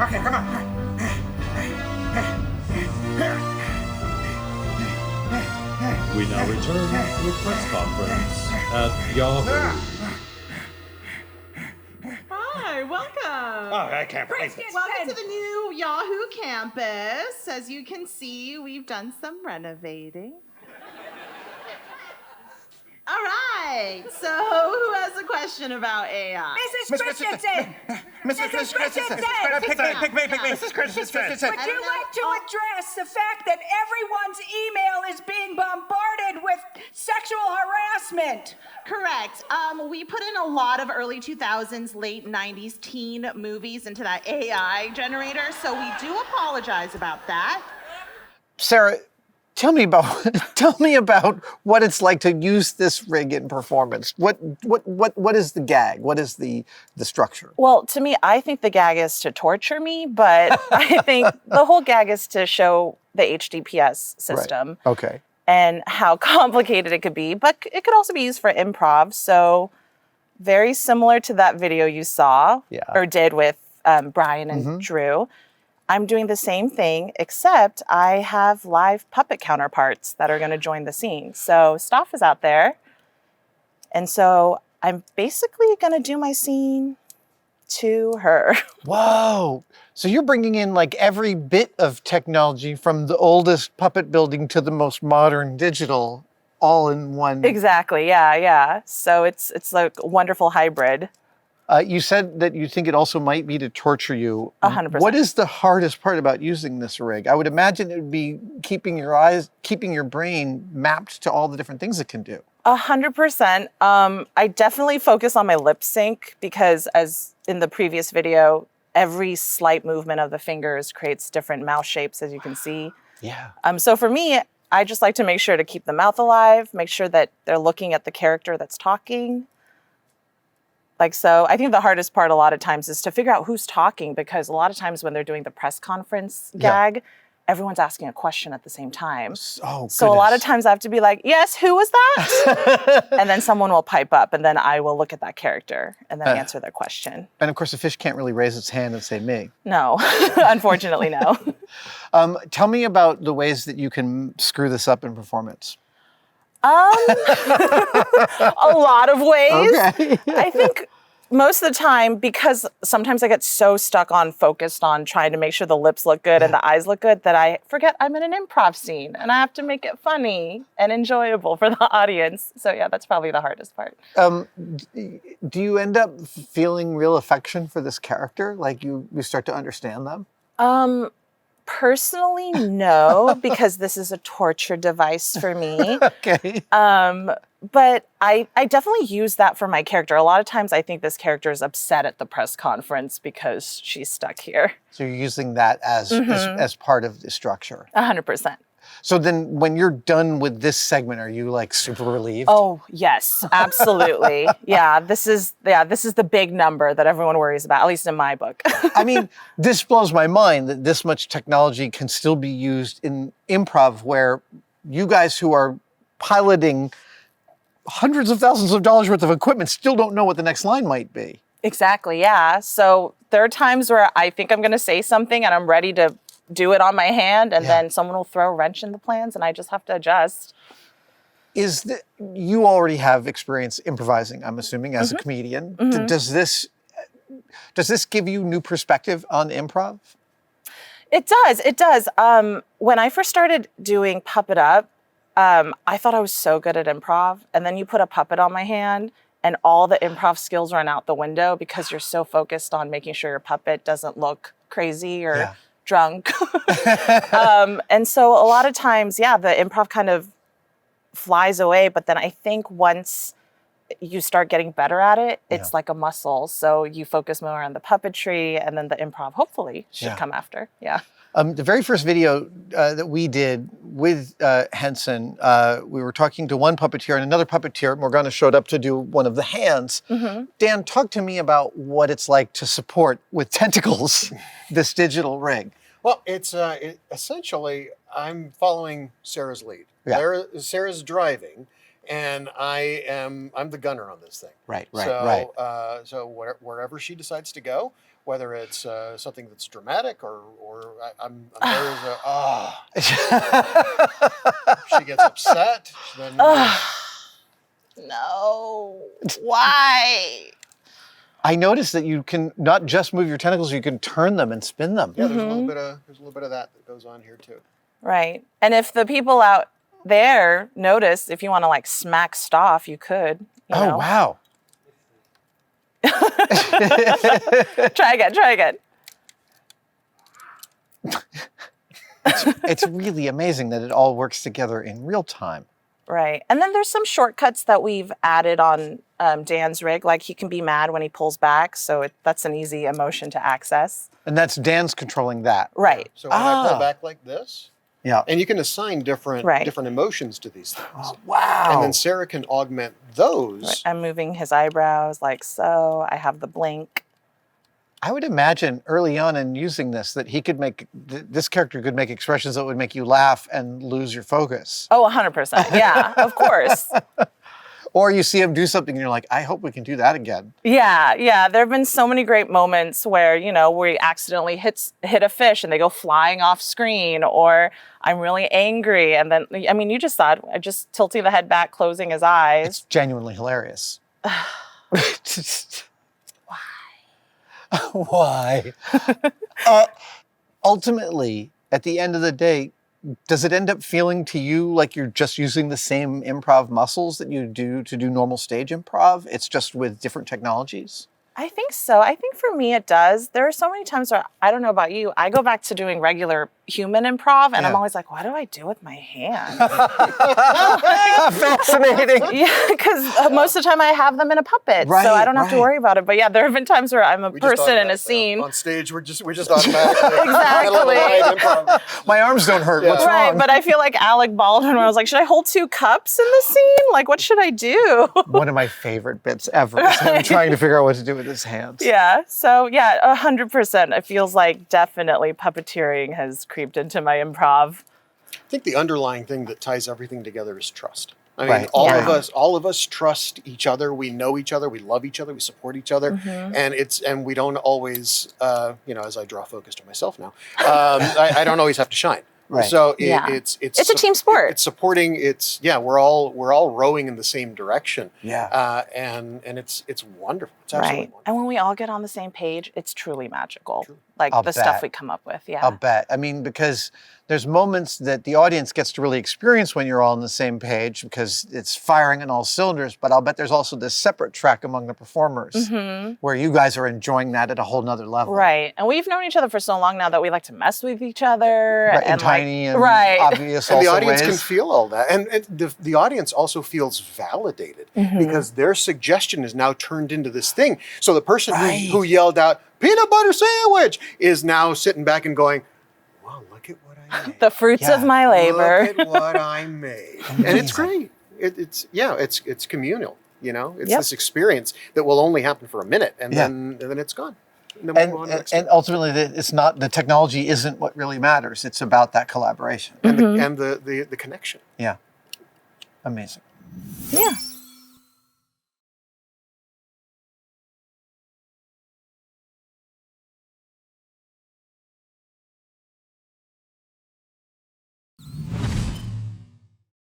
Okay, come on. We now return to a press conference at Yahoo. Hi, welcome. Oh, I can't believe it. Welcome to the new Yahoo campus. As you can see, we've done some renovating. All right, so who has a question about AI? Mrs. Christensen! Mrs. Christensen! Pick me. Mrs. Christensen! Would you like to address the fact that everyone's email is being bombarded with sexual harassment? Correct. We put in a lot of early 2000s, late 90s teen movies into that AI generator, so we do apologize about that. Sarah, tell me about what it's like to use this rig in performance. What is the gag? What is the structure? Well, to me, I think the gag is to torture me, but I think the whole gag is to show the HDPS system. Right. Okay. And how complicated it could be, but it could also be used for improv. So very similar to that video you saw or did with Brian and Drew. I'm doing the same thing, except I have live puppet counterparts that are going to join the scene. So Staff is out there. And so I'm basically going to do my scene to her. Whoa. So you're bringing in like every bit of technology from the oldest puppet building to the most modern digital all in one. Exactly. Yeah. So it's like a wonderful hybrid. You said that you think it also might be to torture you. 100%. What is the hardest part about using this rig? I would imagine it would be keeping your brain mapped to all the different things it can do. 100%. I definitely focus on my lip sync because, as in the previous video, every slight movement of the fingers creates different mouth shapes, as you can see. Yeah. So for me, I just like to make sure to keep the mouth alive, make sure that they're looking at the character that's talking. So I think the hardest part a lot of times is to figure out who's talking, because a lot of times when they're doing the press conference gag, everyone's asking a question at the same time. Oh, so a lot of times I have to be like, yes, who was that? And then someone will pipe up and then I will look at that character and then answer their question. And of course, the fish can't really raise its hand and say me. No, unfortunately, no. Tell me about the ways that you can screw this up in performance. A lot of ways. Okay. I think most of the time, because sometimes I get so focused on trying to make sure the lips look good and the eyes look good, that I forget I'm in an improv scene and I have to make it funny and enjoyable for the audience. So yeah, that's probably the hardest part. Do you end up feeling real affection for this character? Like you start to understand them? Personally, no, because this is a torture device for me. Okay. But I definitely use that for my character. A lot of times I think this character is upset at the press conference because she's stuck here. So you're using that as part of the structure. 100%. So then when you're done with this segment, are you like super relieved? Oh, yes, absolutely. This is the big number that everyone worries about, at least in my book. I mean, this blows my mind that this much technology can still be used in improv, where you guys who are piloting hundreds of thousands of dollars worth of equipment still don't know what the next line might be. Exactly, yeah. So there are times where I think I'm going to say something and I'm ready to do it on my hand, and then someone will throw a wrench in the plans and I just have to adjust. You already have experience improvising, I'm assuming, as a comedian. Does this give you new perspective on improv? It does. When I first started doing Puppet Up, I thought I was so good at improv, and then you put a puppet on my hand and all the improv skills run out the window because you're so focused on making sure your puppet doesn't look crazy or drunk. And so a lot of times, the improv kind of flies away. But then I think once you start getting better at it, it's like a muscle. So you focus more on the puppetry, and then the improv hopefully should come after. Yeah. The very first video that we did with Henson, we were talking to one puppeteer and another puppeteer. Morgana showed up to do one of the hands. Dan, talk to me about what it's like to support with tentacles this digital rig. Well, it's essentially, I'm following Sarah's lead. Yeah. Sarah's driving, and I'm the gunner on this thing. Right. So wherever she decides to go, whether it's something that's dramatic or I'm there as she gets upset, then No. Why? I noticed that you can not just move your tentacles, you can turn them and spin them. yeah, there's a little bit of that goes on here too. Right. And if the people out there notice, if you want to like smack Stoff, you could. You know? Wow. Try again. It's really amazing that it all works together in real time. Right. And then there's some shortcuts that we've added on Dan's rig. Like he can be mad when he pulls back. So that's an easy emotion to access. And that's Dan's controlling that. Right. So when I pull back like this, Yeah. and you can assign different emotions to these things. Oh, wow. And then Sarah can augment those. Right. I'm moving his eyebrows like so. I have the blink. I would imagine early on in using this that he could make, this character could make expressions that would make you laugh and lose your focus. Oh, 100%. Yeah, of course. Or you see him do something and you're like, I hope we can do that again. Yeah. There have been so many great moments where, we accidentally hit a fish and they go flying off screen, or I'm really angry. And then, you just saw it, just tilting the head back, closing his eyes. It's genuinely hilarious. Why? Ultimately, at the end of the day, does it end up feeling to you like you're just using the same improv muscles that you do to do normal stage improv? It's just with different technologies? I think so. I think for me it does. There are so many times where, I don't know about you, I go back to doing regular human improv and I'm always like, what do I do with my hands? Fascinating. Yeah, because most of the time I have them in a puppet, so I don't have to worry about it. But yeah, there have been times where I'm a person in a scene. On stage, we're just automatically. Exactly. My arms don't hurt. What's Right, wrong? but I feel like Alec Baldwin when I was like, should I hold 2 cups in the scene? Like, what should I do? One of my favorite bits ever is him trying to figure out what to do with his hands. Yeah, so yeah, 100%. It feels like definitely puppeteering has creeped into my improv. I think the underlying thing that ties everything together is trust. I mean, Right. all of us trust each other. We know each other. We love each other. We support each other, and we don't always, as I draw focus to myself now, I don't always have to shine. Right. So It's a team sport. It's supporting. We're all rowing in the same direction. Yeah. And it's wonderful. It's absolutely wonderful. And when we all get on the same page, it's truly magical. True. Like I'll the stuff bet. we come up with. Yeah. I'll bet. Because there's moments that the audience gets to really experience when you're all on the same page because it's firing on all cylinders. But I'll bet there's also this separate track among the performers where you guys are enjoying that at a whole nother level. Right. And we've known each other for so long now that we like to mess with each other. Right, and tiny and right. obvious And also the audience ways. can feel all that. And the audience also feels validated because their suggestion is now turned into this thing. So the person who yelled out, peanut butter sandwich, is now sitting back and going, wow, look at what I made. The fruits of my labor. Look at what I made. And it's great. It's communal, It's this experience that will only happen for a minute and then it's gone. And then we'll go on to the next And ultimately, it's not, the technology isn't what really matters. It's about that collaboration. and the connection. Yeah. Amazing. Yeah.